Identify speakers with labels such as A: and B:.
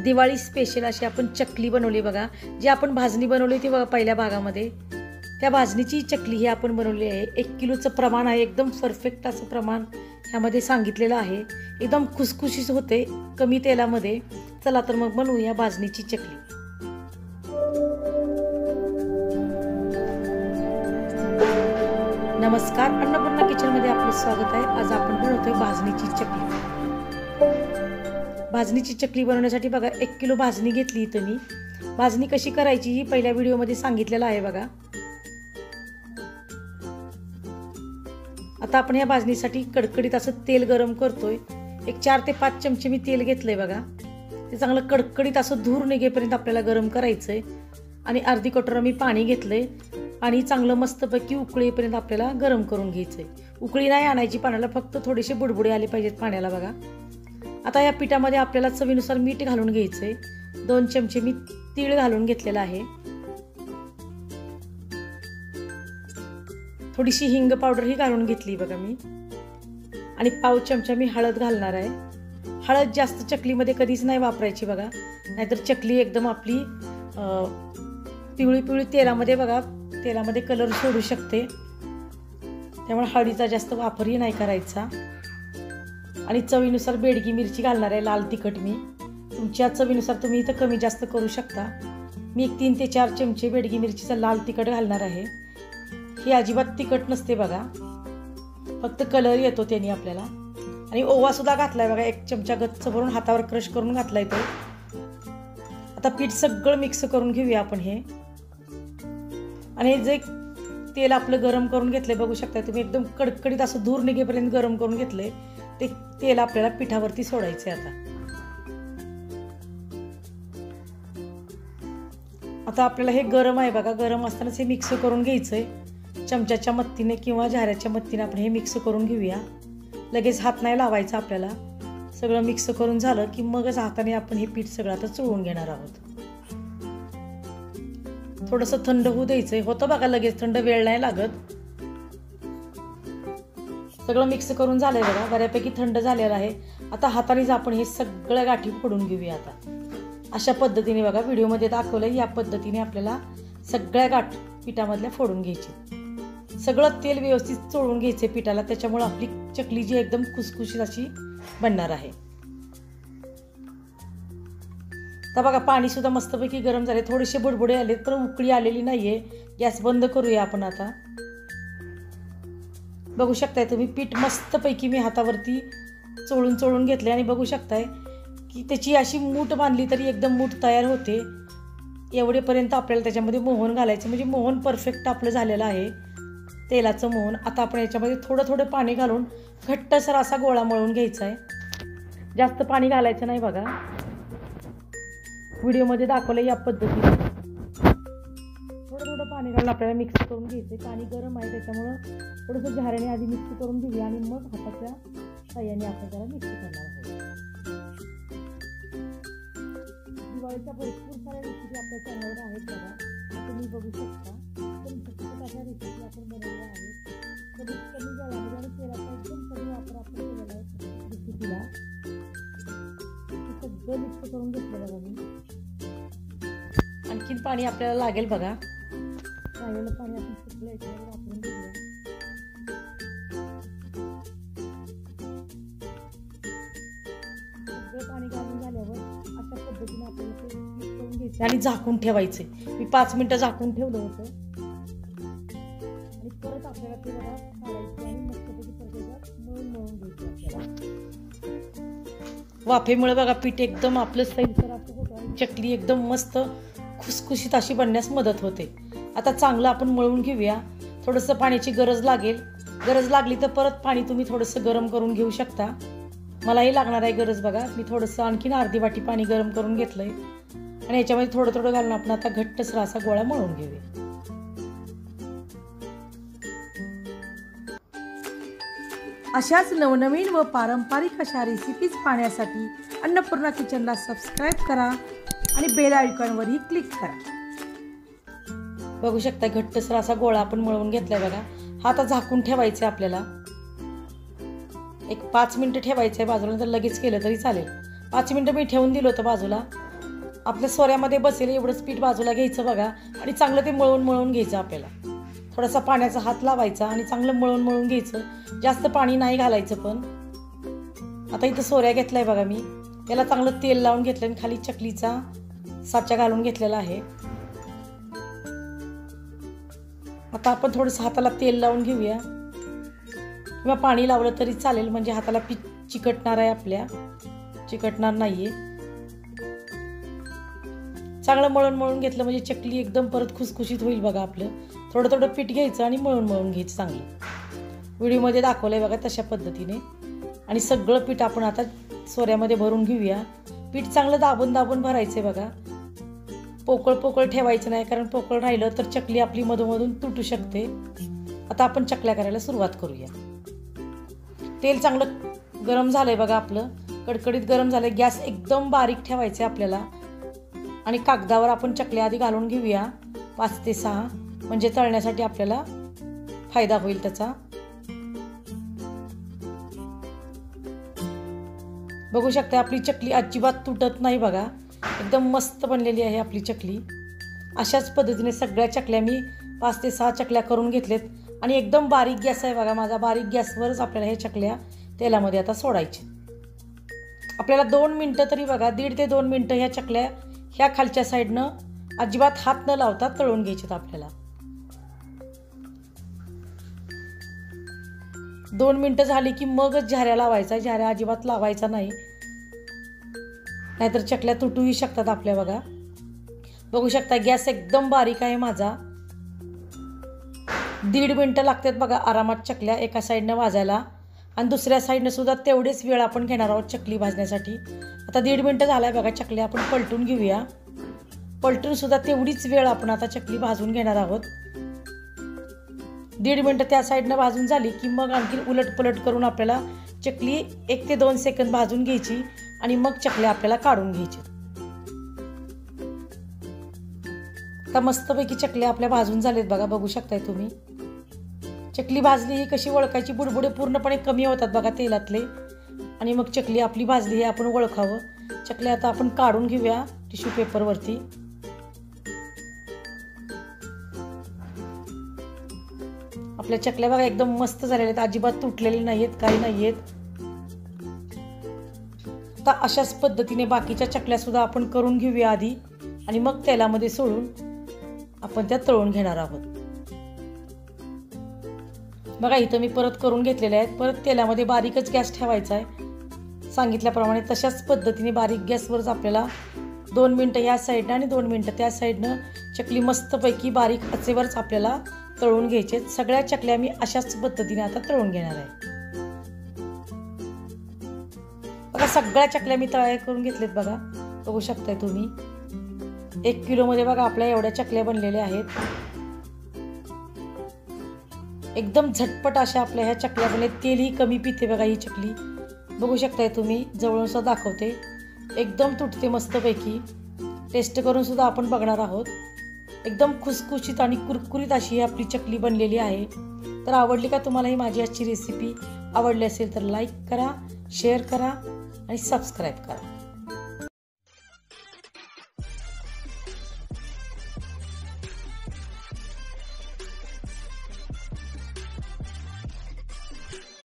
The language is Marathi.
A: दिवाळी स्पेशल अशी आपण चकली बनवली बघा। जी आपण भाजणी बनवली होती बघा पहिल्या भागामध्ये, त्या भाजणीची चकली ही आपण बनवली आहे। 1 किलोचं प्रमाण आहे, एकदम परफेक्ट असं प्रमाण ह्यामध्ये सांगितलेलं आहे। एकदम खुसखुशीत होते कमी तेलामध्ये। चला तर मग बनवूया भाजणीची चकली। नमस्कार, अन्नपूर्णा किचनमध्ये आपलं स्वागत आहे। आज आपण बनवतोय भाजणीची चकली। भाजणीची चकली बनवण्यासाठी बघा 1 किलो भाजणी घेतली इथं मी। भाजणी कशी करायची ही पहिल्या व्हिडिओमध्ये सांगितलेलं आहे बघा। आता आपण या भाजणीसाठी कडकडीत असं तेल गरम करतोय। एक 4 ते 5 चमचे मी तेल घेतलंय बघा। ते चांगलं कडकडीत असं धूर निघेपर्यंत आपल्याला गरम करायचंय। आणि अर्धी कटोरा मी पाणी घेतलंय। पाणी चांगलं मस्तपैकी उकळीपर्यंत आपल्याला गरम करून घ्यायचंय। उकळी नाही आणायची पाण्याला, फक्त थोडेसे बुडबुडे आले पाहिजेत पाण्याला बघा। आता या पिठामध्ये आपल्याला चवीनुसार मीठ घालून घ्यायचंय। 2 चमचे मी तीळ घालून घेतलेला आहे। थोडीशी हिंग पावडर ही घालून घेतली बघा मी। आणि पाव चमचा मी हळद घालणार आहे। हळद जास्त चकलीमध्ये कधीच नाही वापरायची बघा, नाहीतर चकली एकदम आपली पिवळी पिवळी तेलामध्ये बघा, तेलामध्ये कलर सोडू शकते। त्यामुळे हळदीचा जास्त वापरही नाही करायचा। आणि चवीनुसार बेडगी मिरची घालणार आहे, लाल तिखट मी। तुमच्या चवीनुसार तुम्ही इथं कमी जास्त करू शकता। मी 3 ते 4 चमचे बेडगी मिरचीचा लाल तिखट घालणार आहे। ही अजिबात तिखट नसते बघा, फक्त कलर येतो त्याने आपल्याला। आणि ओवा सुद्धा घातलाय बघा, 1 चमचा गच्च भरून हातावर क्रश करून घातलाय तो। आता पीठ सगळं मिक्स करून घेऊया आपण हे। आणि जे तेल आपलं गरम करून घेतलंय बघू शकता तुम्ही, एकदम कडकडीत असं धूर निघेपर्यंत गरम करून घेतलंय। ते तेल आपल्याला पिठावरती सोडायचंय आता आपल्याला हे गरम आहे बघा, गरम असतानाच हे मिक्स करून घ्यायचंय। चमच्याच्या मदतीने किंवा झाऱ्याच्या मदतीने आपण हे मिक्स करून घेऊया। लगेच हात नाही लावायचा आपल्याला। सगळं मिक्स करून झालं की मगच हाताने आपण हे पीठ सगळं आता चोळून घेणार आहोत। थोडंसं थंड होऊ द्यायचंय, होतं बघा लगेच थंड, वेळ नाही लागत। सगळं मिक्स करून झालंय बघा, बऱ्यापैकी थंड झालेलं आहे। आता हातानेच आपण हे सगळ्या गाठी फोडून घेऊया आता। अशा पद्धतीने बघा व्हिडिओमध्ये दाखवलंय, या पद्धतीने आपल्याला सगळ्या गाठ पिठामधल्या फोडून घ्यायची। सगळं तेल व्यवस्थित चोळून घ्यायचे पिठाला, त्याच्यामुळे आपली चकली जी एकदम खुसखुशीत अशी बनणार आहे। तर बघा पाणी सुद्धा मस्तपैकी गरम झाले, थोडेसे बुडबुडे आलेत पण उकळी आलेली नाहीये। गॅस बंद करूया आपण आता। बघू शकताय तुम्ही पीठ मस्तपैकी मी हातावरती चोळून चोळून घेतले। आणि बघू शकताय की त्याची अशी मूठ बांधली तरी एकदम मूठ तयार होते। एवढेपर्यंत आपल्याला त्याच्यामध्ये मोहन घालायचं, म्हणजे मोहन परफेक्ट आपलं झालेलं आहे, तेलाचं मोहन। आता आपण याच्यामध्ये थोडं थोडं पाणी घालून घट्टसर असा गोळा मळून घ्यायचा आहे। जास्त पाणी घालायचं नाही बघा, व्हिडिओमध्ये दाखवलं या पद्धतीने। थोडं थोडं पाणी घालून आपल्याला मिक्स करून घ्यायचं। पाणी गरम आहे त्याच्यामुळं थोडंसं झाऱ्याने आधी मिक्स करून घेऊया आणि मग हाताच्या साह्याने आपण त्याला मिक्स करणार आहोत। दिवाळीच्या भरपूर साऱ्या रेसिपी आपल्या चॅनलवर आहेत बघा, तुम्ही बघू शकता। एकदम झटपट अशा रेसिपी आपण बनवल्या आहेत। कमीत कमी वेळामध्ये आणि तेलाचा एकदम कमी वापर आपण केलेला आहे रेसिपीला। सगळं मिक्स करून घेतलं बघा मी। आणखीन पाणी आपल्याला लागेल बघा, राहिलेलं पाणी आपण सगळं याच्यावर वापरून घेऊया। सगळं पाणी घालून झाल्यावर अशा पद्धतीने आपल्याला ते मिक्स करून घ्यायचं आणि झाकून ठेवायचे। मी 5 मिनिटं झाकून ठेवलं होतं। आणि परत आपल्याला ते बघा काढायचं आणि मस्तपैकी परत मळून घ्यायचं आपल्याला। वाफेमुळे बघा पीठ एकदम आपलं सैलसर असं होतं आणि चकली एकदम मस्त खुसखुशीत अशी बनण्यास मदत होते। आता चांगलं आपण मळून घेऊया। थोडंसं पाण्याची गरज लागेल, गरज लागली तर परत पाणी तुम्ही थोडंसं गरम करून घेऊ शकता। मलाही लागणार आहे गरज बघा, मी थोडंसं आणखीन अर्धी वाटी पाणी गरम करून घेतलंय। आणि याच्यामध्ये थोडं थोडं घालून आपण आता घट्टसर असा गोळा मळून घेऊया। अशाच नवनवीन व पारंपरिक अशा रेसिपीज पाहण्यासाठी अन्नपूर्णा किचनला सबस्क्राईब करा आणि बेल आयकॉनवरही क्लिक करा। बघू शकता घट्टसर असा गोळा आपण मळून घेतलाय बघा। हा आता झाकून ठेवायचा आहे आपल्याला। एक 5 मिनिटं ठेवायचं आहे बाजूला, तर लगेच केलं तरी चालेल। 5 मिनिटं मी ठेवून दिलं होतं बाजूला। आपल्या सोऱ्यामध्ये बसेल एवढंच पीठ बाजूला घ्यायचं बघा आणि चांगलं ते मळून घ्यायचं. आपल्याला थोडासा पाण्याचा हात लावायचा आणि चांगलं मळून घ्यायचं. जास्त पाणी नाही घालायचं. पण आता इथं सोऱ्या घेतलाय बघा मी, त्याला चांगलं तेल लावून घेतलं आणि खाली चकलीचा साचा घालून घेतलेला आहे. आता आपण थोडंसं हाताला तेल लावून घेऊया किंवा पाणी लावलं तरी चालेल, म्हणजे हाताला पीठ चिकटणार आहे, आपल्या चिकटणार नाहीये. चांगलं मळून घेतलं म्हणजे चकली एकदम परत खुसखुशीत होईल बघा. आपलं थोडं पीठ घ्यायचं आणि मळून घ्यायचं चांगलं. व्हिडिओमध्ये दाखवलंय बघा तशा पद्धतीने. आणि सगळं पीठ आपण आता सोऱ्यामध्ये भरून घेऊया. पीठ चांगलं दाबून भरायचंय बघा. पोकळ ठेवायचं नाही, कारण पोकळ राहिलं तर चकली आपली मधून तुटू शकते. आता आपण चकल्या करायला सुरुवात करूया. तेल चांगलं गरम झालंय बघा, आपलं कडकडीत गरम झालंय. गॅस एकदम बारीक ठेवायचा आपल्याला आणि कागदावर आपण चकल्या आधी घालून घेऊया 5 ते 6, म्हणजे तळण्यासाठी आपल्याला फायदा होईल त्याचा. बघू शकता आपली चकली अजिबात तुटत नाही बघा. एकदम मस्त बनलेली आहे आपली चकली. अशाच पद्धतीने सगळ्या चकल्या मी 5 ते 6 चकल्या करून घेतलेत आणि एकदम बारीक गॅस आहे बघा माझा. बारीक गॅसवरच आपल्याला हे चकल्या तेलामध्ये आता सोडायचे. आपल्याला 2 मिनटं तरी बघा, 1.5 ते 2 मिनटं ह्या चकल्या ह्या खालच्या साईडनं अजिबात हात न लावता तळून घ्यायच्यात आपल्याला. 2 मिनटं झाली की मगच झाऱ्या लावायचा. झाऱ्या अजिबात लावायचा नाही, नाहीतर चकल्या तुटूही शकतात आपल्या बघा. बघू शकता गॅस एकदम बारीक आहे माझा. 1.5 मिनटं लागतात बघा आरामात चकल्या एका साईडनं भाजायला आणि दुसऱ्या साईडनं सुद्धा तेवढेच वेळ आपण घेणार आहोत चकली भाजण्यासाठी. आता 1.5 मिनटं झालाय बघा. चकल्या आपण पलटून घेऊया. पलटून सुद्धा तेवढीच वेळ आपण आता चकली भाजून घेणार आहोत. 1.5 मिनटं त्या साईडनं भाजून झाली की मग आणखी उलटपलट करून आपल्याला चकली 1 ते 2 सेकंद भाजून घ्यायची आणि मग चकल्या आपल्याला काढून घ्यायची. आता मस्तपैकी चकल्या आपल्या भाजून झालेत बघा. बघू शकताय तुम्ही. चकली भाजली ही कशी ओळखायची, बुडबुडे पूर्णपणे कमी होतात बघा तेलातले आणि मग चकली आपली भाजली हे आपण ओळखावं. चकल्या आता आपण काढून घेऊया टिश्यू पेपरवरती. आपल्या चकल्या बघा एकदम मस्त झालेल्या आहेत, अजिबात तुटलेले नाहीयेत, काही नाहीयेत. आता अशाच पद्धतीने बाकीच्या चकल्या सुद्धा आपण करून घेऊया आधी आणि मग तेलामध्ये सोडून आपण त्या तळून घेणार आहोत. बघा इथं मी परत करून घेतलेल्या आहेत. परत तेलामध्ये बारीकच गॅस ठेवायचा आहे सांगितल्याप्रमाणे. तशाच पद्धतीने बारीक गॅसवरच आपल्याला 2 मिनटं या साईडनं आणि 2 मिनटं त्या साईडनं चकली मस्तपैकी बारीक आचेवरच आपल्याला तळून घ्यायचे. सगळ्या चकल्या मी अशाच पद्धतीने आता तळून घेणार आहे. बघा सगळ्या चकल्या मी तळाया करून घेतलेत बघा. बघू शकताय तुम्ही. 1 किलोमध्ये बघा आपल्या एवढ्या चकल्या बनलेल्या आहेत. एकदम झटपट अशा आपल्या ह्या चकल्या बनलेत. तेलही कमी पिते बघा ही चकली. बघू शकताय तुम्ही. जवळून सुद्धा दाखवते. एकदम तुटते मस्तपैकी. टेस्ट करून सुद्धा आपण बघणार आहोत. एकदम खुसखुशीत आणि कुरकुरीत अशी ही आपली चकली बनलेली आहे. तर आवडली का तुम्हाला ही माझी आजची रेसिपी? आवडली असेल तर लाईक करा, शेअर करा आणि सबस्क्राईब करा.